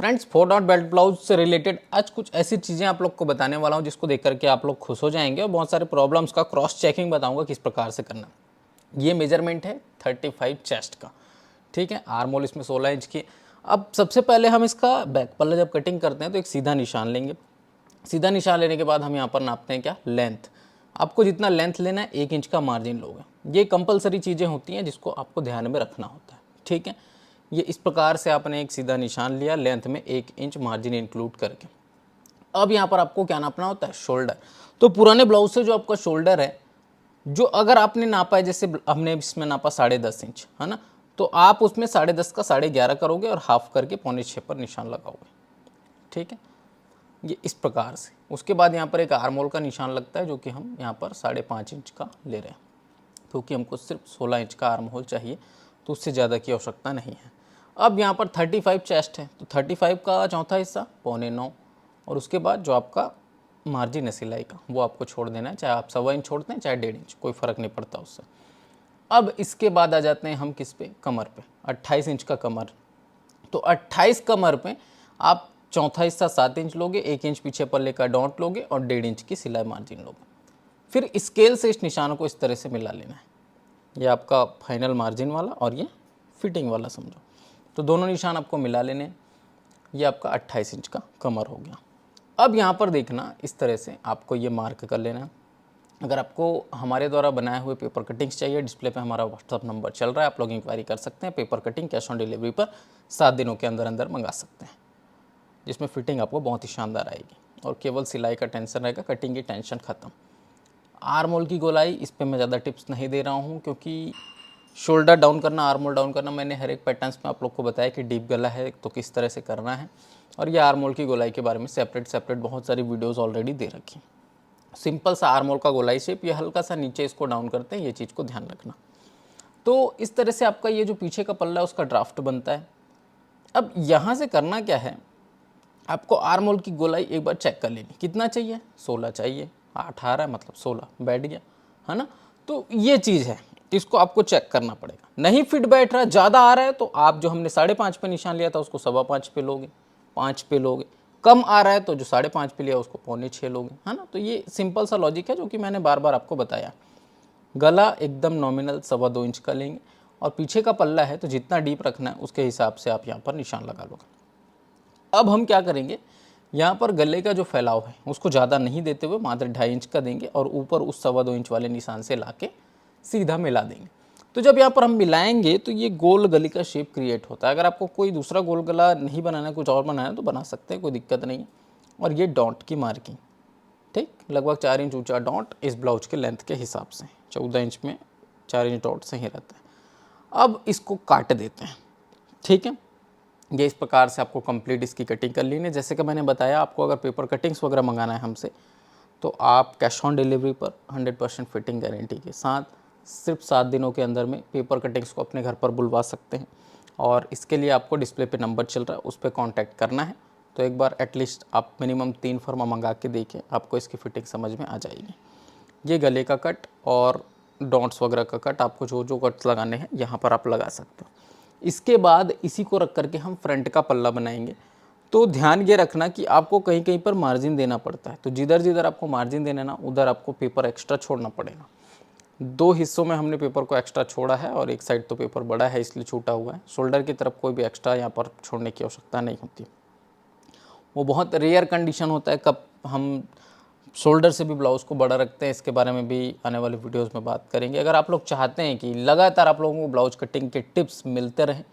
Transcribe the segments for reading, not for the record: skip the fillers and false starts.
Friends 4 dot belt blouse से related आज कुछ ऐसी चीज़ें आप लोग को बताने वाला हूं जिसको देख करके आप लोग खुश हो जाएंगे और बहुत सारे प्रॉब्लम्स का क्रॉस चेकिंग बताऊंगा किस प्रकार से करना। ये मेजरमेंट है 35 चेस्ट का, ठीक है। आर्म होल इसमें 16 इंच की। अब सबसे पहले हम इसका बैक पल्ला जब कटिंग करते हैं तो एक सीधा निशान लेंगे। सीधा निशान लेने के बाद हम यहाँ पर नापते हैं क्या, लेंथ। आपको जितना लेंथ लेना है 1 इंच का मार्जिन लोगे। ये कंपलसरी चीज़ें होती हैं जिसको आपको ध्यान में रखना होता है, ठीक है। ये इस प्रकार से आपने एक सीधा निशान लिया, लेंथ में 1 इंच मार्जिन इंक्लूड करके। अब यहाँ पर आपको क्या नापना होता है, शोल्डर। तो पुराने ब्लाउज से जो आपका शोल्डर है, जो अगर आपने नापा है, जैसे हमने इसमें नापा 10.5 इंच, है ना, तो आप उसमें 10.5 का 11.5 करोगे और हाफ करके 5.25 पर निशान लगाओगे, ठीक है। ये इस प्रकार से। उसके बाद यहाँ पर एक आर्म होल का निशान लगता है जो कि हम यहाँ पर 5.5 इंच का ले रहे हैं, क्योंकि हमको सिर्फ 16 इंच का आर्म होल चाहिए, तो उससे ज़्यादा की आवश्यकता नहीं है। अब यहाँ पर 35 चेस्ट है, तो 35 का चौथा हिस्सा 8.25, और उसके बाद जो आपका मार्जिन है सिलाई का वो आपको छोड़ देना है, चाहे आप 1.25 इंच छोड़ते हैं चाहे 1.5 इंच, कोई फ़र्क नहीं पड़ता उससे। अब इसके बाद आ जाते हैं हम किस पे, कमर पे। 28 इंच का कमर, तो 28 कमर पे आप चौथा हिस्सा 7 इंच लोगे, 1 इंच पीछे पल्ले का डॉट लोगे और 1.5 इंच की सिलाई मार्जिन लोगे। फिर स्केल से इस निशानों को इस तरह से मिला लेना है। ये आपका फाइनल मार्जिन वाला और ये फिटिंग वाला समझो, तो दोनों निशान आपको मिला लेने। ये आपका 28 इंच का कमर हो गया। अब यहाँ पर देखना, इस तरह से आपको ये मार्क कर लेना। अगर आपको हमारे द्वारा बनाए हुए पेपर कटिंग्स चाहिए, डिस्प्ले पे हमारा व्हाट्सअप नंबर चल रहा है, आप लोग इंक्वायरी कर सकते हैं। Paper cutting cash on delivery पर 7 दिनों के अंदर अंदर मंगा सकते हैं, जिसमें फिटिंग आपको बहुत ही शानदार आएगी और केवल सिलाई का टेंशन रहेगा, कटिंग की टेंशन ख़त्म। आर्म होल की गोलाई, इस पर मैं ज़्यादा टिप्स नहीं दे रहा हूँ, क्योंकि शोल्डर डाउन करना, आर्म होल डाउन करना मैंने हर एक पैटर्न्स में आप लोग को बताया कि डीप गला है तो किस तरह से करना है, और ये आर्म होल की गोलाई के बारे में सेपरेट बहुत सारी वीडियोस ऑलरेडी दे रखी। सिंपल सा आर्म होल का गोलाई शेप, ये हल्का सा नीचे इसको डाउन करते हैं, ये चीज़ को ध्यान रखना। तो इस तरह से आपका ये जो पीछे का पल्ला है उसका ड्राफ्ट बनता है। अब यहाँ से करना क्या है, आपको आर्म होल की गोलाई एक बार चेक कर लेनी, कितना चाहिए, 16 चाहिए, 8 आ रहा है मतलब 16 बैठ गया, है ना। तो ये चीज़ है, इसको आपको चेक करना पड़ेगा। नहीं फिट बैठ रहा, ज़्यादा आ रहा है, तो आप जो हमने 5.5 पे निशान लिया था उसको 5.25 पे लोगे, 5 पे लोगे। कम आ रहा है तो जो 5.5 पे लिया उसको 5.25 लोगे, है ना। तो ये सिंपल सा लॉजिक है जो कि मैंने बार बार आपको बताया। गला एकदम नॉमिनल 2.25 इंच का लेंगे, और पीछे का पल्ला है तो जितना डीप रखना है उसके हिसाब से आप यहाँ पर निशान लगा लोगे। अब हम क्या करेंगे, यहाँ पर गले का जो फैलाव है उसको ज़्यादा नहीं देते हुए मात्र 2.5 इंच का देंगे, और ऊपर उस 2.25 इंच वाले निशान से लाके सीधा मिला देंगे। तो जब यहाँ पर हम मिलाएंगे तो ये गोल गले का शेप क्रिएट होता है। अगर आपको कोई दूसरा गोल गला नहीं बनाना है, कुछ और बनाना है तो बना सकते हैं, कोई दिक्कत नहीं है। और ये डॉट की मार्किंग, ठीक, लगभग 4 इंच ऊंचा डॉट इस ब्लाउज के लेंथ के हिसाब से, 14 इंच में 4 इंच डॉट सही रहता है। अब इसको काट देते हैं, ठीक है। ये इस प्रकार से आपको कंप्लीट इसकी कटिंग कर लेनी है। जैसे कि मैंने बताया, आपको अगर पेपर कटिंग्स वगैरह मंगाना है हमसे, तो आप कैश ऑन डिलीवरी पर 100% फिटिंग गारंटी के साथ सिर्फ 7 दिनों के अंदर में पेपर कटिंग्स को अपने घर पर बुलवा सकते हैं। और इसके लिए आपको डिस्प्ले पे नंबर चल रहा है, उस पर कॉन्टैक्ट करना है। तो एक बार एटलीस्ट आप मिनिमम 3 फर्मा मंगा के देखें, आपको इसकी फिटिंग समझ में आ जाएगी। ये गले का कट और डॉट्स वगैरह का कट, आपको जो जो कट्स लगाने हैं यहाँ पर आप लगा सकते हो। इसके बाद इसी को रख करके हम फ्रंट का पल्ला बनाएंगे। तो ध्यान ये रखना कि आपको कहीं कहीं पर मार्जिन देना पड़ता है, तो जिधर जिधर आपको मार्जिन देना ना, उधर आपको पेपर एक्स्ट्रा छोड़ना पड़ेगा। 2 हिस्सों में हमने पेपर को एक्स्ट्रा छोड़ा है, और एक साइड तो पेपर बड़ा है इसलिए छूटा हुआ है। शोल्डर की तरफ कोई भी एक्स्ट्रा यहाँ पर छोड़ने की आवश्यकता नहीं होती। वो बहुत रेयर कंडीशन होता है कब हम शोल्डर से भी ब्लाउज़ को बड़ा रखते हैं, इसके बारे में भी आने वाले वीडियोस में बात करेंगे। अगर आप लोग चाहते हैं कि लगातार आप लोगों को ब्लाउज कटिंग के टिप्स मिलते रहें,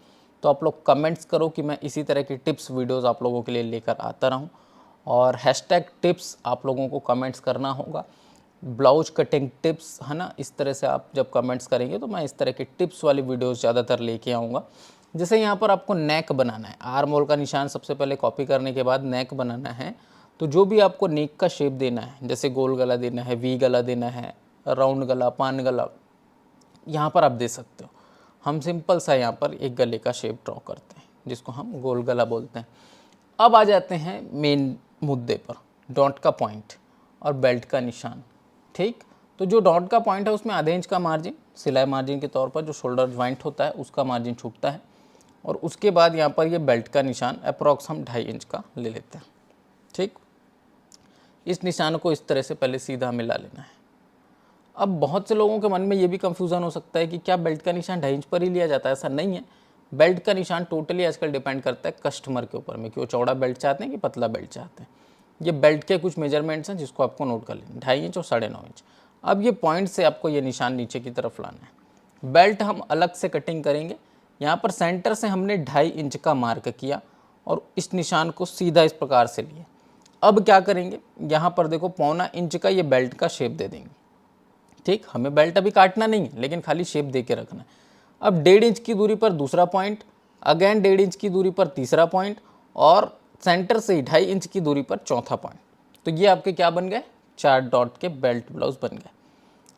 तो आप लोग कमेंट्स करो कि मैं इसी तरह की टिप्स वीडियोस आप लोगों के लिए लेकर आता रहूं। और हैशटैग टिप्स आप लोगों को कमेंट्स करना होगा, ब्लाउज कटिंग टिप्स, है ना। इस तरह से आप जब कमेंट्स करेंगे तो मैं इस तरह की टिप्स वाली वीडियोज़ ज़्यादातर लेके आऊँगा। जैसे यहाँ पर आपको नेक बनाना है, आर्म होल का निशान सबसे पहले कॉपी करने के बाद नेक बनाना है। तो जो भी आपको नेक का शेप देना है, जैसे गोल गला देना है, वी गला देना है, राउंड गला, पान गला, यहाँ पर आप दे सकते हो। हम सिंपल सा यहाँ पर एक गले का शेप ड्रॉ करते हैं जिसको हम गोल गला बोलते हैं। अब आ जाते हैं मेन मुद्दे पर, डॉट का पॉइंट और बेल्ट का निशान, ठीक। तो जो डॉट का पॉइंट है उसमें आधे इंच का मार्जिन सिलाई मार्जिन के तौर पर, जो शोल्डर ज्वाइंट होता है उसका मार्जिन छूटता है। और उसके बाद यहाँ पर ये बेल्ट का निशान अप्रॉक्स हम 2.5 इंच का ले लेते हैं। ठीक, इस निशान को इस तरह से पहले सीधा मिला लेना है। अब बहुत से लोगों के मन में ये भी कंफ्यूजन हो सकता है कि क्या बेल्ट का निशान 2.5 इंच पर ही लिया जाता है? ऐसा नहीं है। बेल्ट का निशान टोटली आजकल डिपेंड करता है कस्टमर के ऊपर में कि वो चौड़ा बेल्ट चाहते हैं कि पतला बेल्ट चाहते हैं। ये बेल्ट के कुछ मेजरमेंट्स हैं जिसको आपको नोट कर लेना, 2.5 इंच और 9.5 इंच। अब ये पॉइंट से आपको ये निशान नीचे की तरफ लाना है। बेल्ट हम अलग से कटिंग करेंगे। यहाँ पर सेंटर से हमने 2.5 इंच का मार्क किया और इस निशान को सीधा इस प्रकार से लिए। अब क्या करेंगे, यहाँ पर देखो 1.25 इंच का ये बेल्ट का शेप दे देंगे। ठीक, हमें बेल्ट अभी काटना नहीं है लेकिन खाली शेप दे के रखना है। अब 1.5 इंच की दूरी पर दूसरा पॉइंट, अगेन 1.5 इंच की दूरी पर तीसरा पॉइंट और सेंटर से 2.5 इंच की दूरी पर चौथा पॉइंट। तो ये आपके क्या बन गए, 4 डॉट के बेल्ट ब्लाउज बन गए।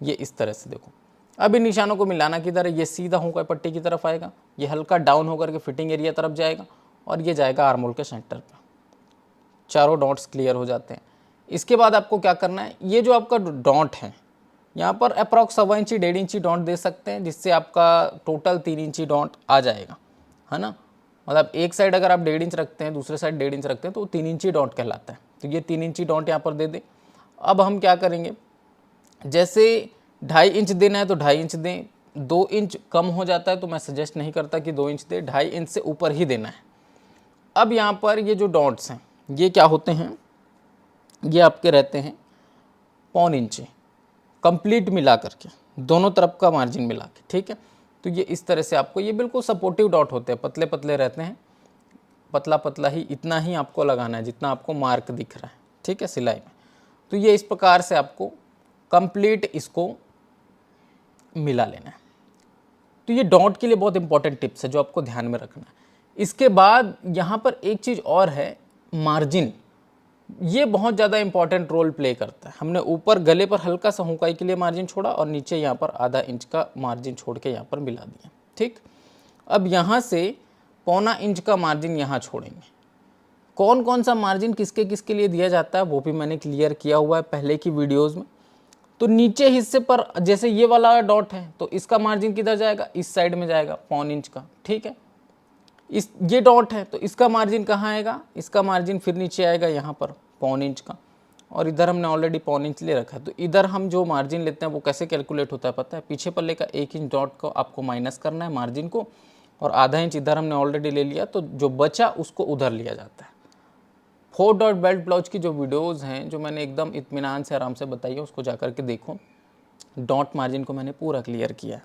ये इस तरह से देखो। अब इन निशानों को मिलाना किधर है, ये सीधा होकर पट्टी की तरफ आएगा, ये हल्का डाउन होकर के फिटिंग एरिया तरफ जाएगा और ये जाएगा आर्म होल के सेंटर पर। चारों डॉट्स क्लियर हो जाते हैं। इसके बाद आपको क्या करना है, ये जो आपका डॉट है यहाँ पर अप्रॉक्स 1.25 इंची 1.5 इंची डॉट दे सकते हैं, जिससे आपका टोटल 3 इंची डॉट आ जाएगा, है ना। मतलब एक साइड अगर आप 1.5 इंच रखते हैं, दूसरे साइड 1.5 इंच रखते हैं तो 3 इंची डॉट कहलाता है। तो ये 3 इंची डॉट यहाँ पर दे दें। अब हम क्या करेंगे, जैसे 2.5 इंच देना है तो 2.5 इंच दें। 2 इंच कम हो जाता है तो मैं सजेस्ट नहीं करता कि 2 इंच दें, 2.5 इंच से ऊपर ही देना है। अब यहाँ पर ये जो डॉट्स हैं ये क्या होते हैं, ये आपके रहते हैं 1.25 इंची कंप्लीट मिला करके, दोनों तरफ का मार्जिन मिला के। ठीक है, तो ये इस तरह से आपको, ये बिल्कुल सपोर्टिव डॉट होते हैं, पतले पतले रहते हैं, पतला पतला ही इतना ही आपको लगाना है जितना आपको मार्क दिख रहा है। ठीक है, सिलाई में। तो ये इस प्रकार से आपको कंप्लीट इसको मिला लेना है। तो ये डॉट के लिए बहुत इंपॉर्टेंट टिप्स है जो आपको ध्यान में रखना है। इसके बाद यहाँ पर एक चीज़ और है, मार्जिन। ये बहुत ज़्यादा इंपॉर्टेंट रोल प्ले करता है। हमने ऊपर गले पर हल्का सा हुकाई के लिए मार्जिन छोड़ा और नीचे यहाँ पर आधा इंच का मार्जिन छोड़ के यहाँ पर मिला दिया। ठीक, अब यहाँ से 1.25 इंच का मार्जिन यहाँ छोड़ेंगे। कौन कौन सा मार्जिन किसके किसके लिए दिया जाता है वो भी मैंने क्लियर किया हुआ है पहले की वीडियोज़ में। तो नीचे हिस्से पर जैसे ये वाला डॉट है तो इसका मार्जिन किधर जाएगा, इस साइड में जाएगा 1.25 इंच का। ठीक है, इस ये डॉट है तो इसका मार्जिन कहाँ आएगा, इसका मार्जिन फिर नीचे आएगा यहाँ पर 1.25 इंच का, और इधर हमने ऑलरेडी 1.25 इंच ले रखा है। तो इधर हम जो मार्जिन लेते हैं वो कैसे कैलकुलेट होता है पता है, पीछे पल्ले का 1 इंच डॉट को आपको माइनस करना है मार्जिन को, और आधा इंच इधर हमने ऑलरेडी ले लिया, तो जो बचा उसको उधर लिया जाता है। 4 डॉट बेल्ट ब्लाउज की जो वीडियोज़ हैं जो मैंने एकदम इत्मीनान से आराम से बताई है उसको जा कर के देखो। डॉट मार्जिन को मैंने पूरा क्लियर किया है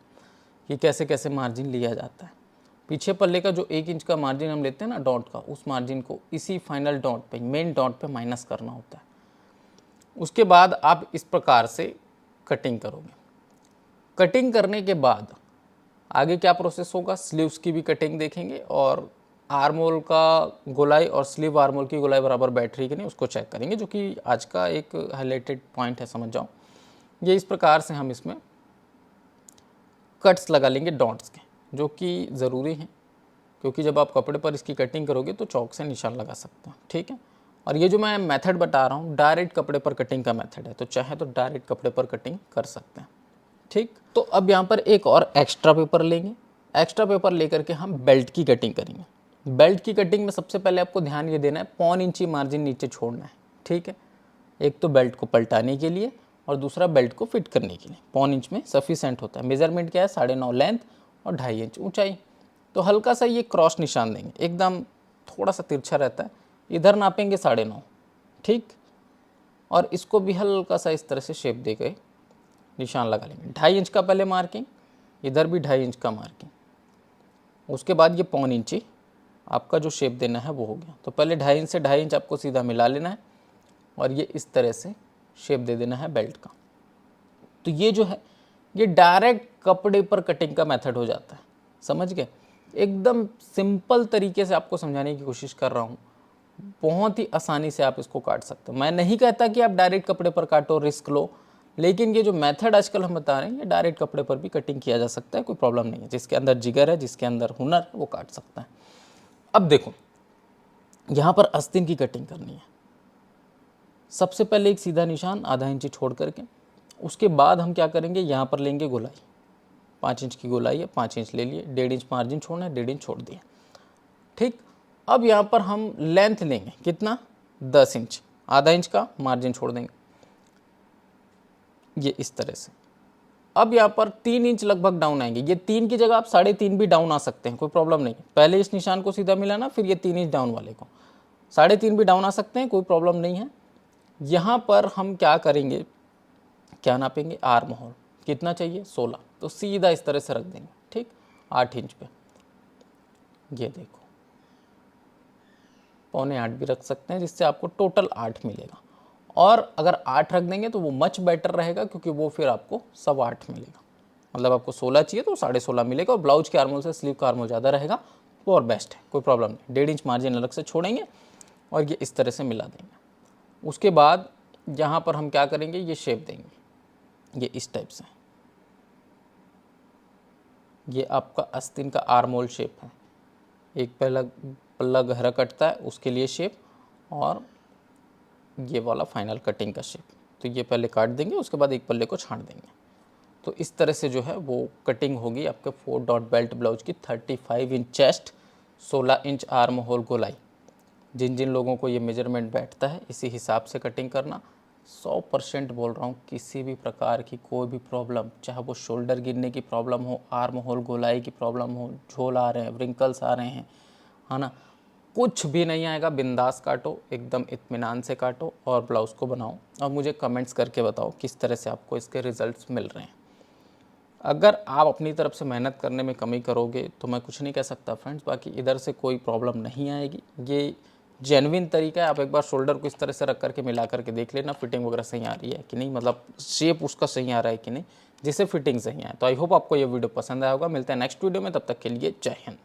कि कैसे कैसे मार्जिन लिया जाता है। पीछे पल्ले का जो 1 इंच का मार्जिन हम लेते हैं ना डॉट का, उस मार्जिन को इसी फाइनल डॉट पे, मेन डॉट पे माइनस करना होता है। उसके बाद आप इस प्रकार से कटिंग करोगे। कटिंग करने के बाद आगे क्या प्रोसेस होगा, स्लीव्स की भी कटिंग देखेंगे और आर्म होल का गोलाई और स्लीव आर्म होल की गोलाई बराबर बैठ रही कि नहीं उसको चेक करेंगे, जो कि आज का एक हाईलाइटेड पॉइंट है, समझ जाओ। ये इस प्रकार से हम इसमें कट्स लगा लेंगे डॉट्स के, जो कि ज़रूरी हैं क्योंकि जब आप कपड़े पर इसकी कटिंग करोगे तो चौक से निशान लगा सकते हैं। ठीक है, और ये जो मैं मेथड बता रहा हूँ डायरेक्ट कपड़े पर कटिंग का मेथड है, तो चाहे तो डायरेक्ट कपड़े पर कटिंग कर सकते हैं। ठीक, तो अब यहाँ पर एक और एक्स्ट्रा पेपर लेंगे। एक्स्ट्रा पेपर लेकर के हम बेल्ट की कटिंग करेंगे। बेल्ट की कटिंग में सबसे पहले आपको ध्यान ये देना है 1.25 इंची मार्जिन नीचे छोड़ना है। ठीक है, एक तो बेल्ट को पलटाने के लिए और दूसरा बेल्ट को फिट करने के लिए 1.25 इंच में सफिशेंट होता है। मेजरमेंट क्या है, 9.5 लेंथ और 2.5 इंच ऊंचाई। तो हल्का सा ये क्रॉस निशान देंगे, एकदम थोड़ा सा तिरछा रहता है, इधर नापेंगे 9.5। ठीक, और इसको भी हल्का सा इस तरह से शेप दे गए निशान लगा लेंगे। 2.5 इंच का पहले मार्किंग, इधर भी 2.5 इंच का मार्किंग। उसके बाद ये 1.25 इंची आपका जो शेप देना है वो हो गया। तो पहले 2.5 इंच से 2.5 इंच आपको सीधा मिला लेना है और ये इस तरह से शेप दे देना है बेल्ट का। तो ये जो है ये डायरेक्ट कपड़े पर कटिंग का मेथड हो जाता है, समझ गए। एकदम सिंपल तरीके से आपको समझाने की कोशिश कर रहा हूँ, बहुत ही आसानी से आप इसको काट सकते हो। मैं नहीं कहता कि आप डायरेक्ट कपड़े पर काटो, रिस्क लो, लेकिन ये जो मेथड आजकल हम बता रहे हैं ये डायरेक्ट कपड़े पर भी कटिंग किया जा सकता है, कोई प्रॉब्लम नहीं है। जिसके अंदर जिगर है, जिसके अंदर हुनर है, वो काट सकता है। अब देखो यहाँ पर आस्तीन की कटिंग करनी है। सबसे पहले एक सीधा निशान आधा इंची छोड़ करके, उसके बाद हम क्या करेंगे, यहाँ पर लेंगे गोलाई। 5 इंच की गोलाई है, 5 इंच ले लिए, 1.5 इंच मार्जिन छोड़ना है, 1.5 इंच छोड़ दिया। ठीक। अब यहाँ पर हम लेंथ लेंगे कितना, 10 इंच, आधा इंच का मार्जिन छोड़ देंगे, ये इस तरह से। अब यहाँ पर 3 इंच लगभग डाउन आएंगे, ये 3 की जगह आप 3.5 भी डाउन आ सकते हैं, कोई प्रॉब्लम नहीं। पहले इस निशान को सीधा मिलाना, फिर ये 3 इंच डाउन वाले को, 3.5 भी डाउन आ सकते हैं, कोई प्रॉब्लम नहीं है। यहाँ पर हम क्या करेंगे, क्या नापेंगे, आर्म होल कितना चाहिए, 16, तो सीधा इस तरह से रख देंगे, ठीक, 8 इंच पे। ये देखो 7.25 भी रख सकते हैं, जिससे आपको टोटल 8 मिलेगा। और अगर 8 रख देंगे तो वो मच बेटर रहेगा, क्योंकि वो फिर आपको 8.25 मिलेगा। मतलब आपको 16 चाहिए तो 16.5 मिलेगा, और ब्लाउज के आर्मोल से स्लीव का आर्मोल ज़्यादा रहेगा, वो और बेस्ट है, कोई प्रॉब्लम नहीं। 1.5 इंच मार्जिन अलग से छोड़ेंगे और ये इस तरह से मिला देंगे। उसके बाद यहाँ पर हम क्या करेंगे, ये शेप देंगे, ये इस टाइप से। ये आपका आस्तीन का आर्मोल शेप है, एक पल्ला गहरा कटता है उसके लिए शेप, और ये वाला फाइनल कटिंग का शेप। तो ये पहले काट देंगे, उसके बाद एक पल्ले को छांट देंगे। तो इस तरह से जो है वो कटिंग होगी आपके 4 डॉट बेल्ट ब्लाउज की। 35 inch chest, 16 inch arm hole गोलाई। जिन जिन लोगों को ये मेजरमेंट बैठता है इसी हिसाब से कटिंग करना। 100% बोल रहा हूँ, किसी भी प्रकार की कोई भी प्रॉब्लम, चाहे वो शोल्डर गिरने की प्रॉब्लम हो, आर्म होल गोलाई की प्रॉब्लम हो, झोल आ रहे हैं, व्रिंकल्स आ रहे हैं, है ना, कुछ भी नहीं आएगा। बिंदास काटो, एकदम इत्मीनान से काटो और ब्लाउज़ को बनाओ, और मुझे कमेंट्स करके बताओ किस तरह से आपको इसके रिजल्ट्स मिल रहे हैं। अगर आप अपनी तरफ से मेहनत करने में कमी करोगे तो मैं कुछ नहीं कह सकता फ्रेंड्स, बाकी इधर से कोई प्रॉब्लम नहीं आएगी। ये जेन्युइन तरीका है। आप एक बार शोल्डर को इस तरह से रख करके मिला करके देख लेना, फिटिंग वगैरह सही आ रही है कि नहीं, मतलब शेप उसका सही आ रहा है कि नहीं, जिससे फिटिंग सही आए। तो आई होप आपको ये वीडियो पसंद आया होगा। मिलते हैं नेक्स्ट वीडियो में, तब तक के लिए जय हिंद।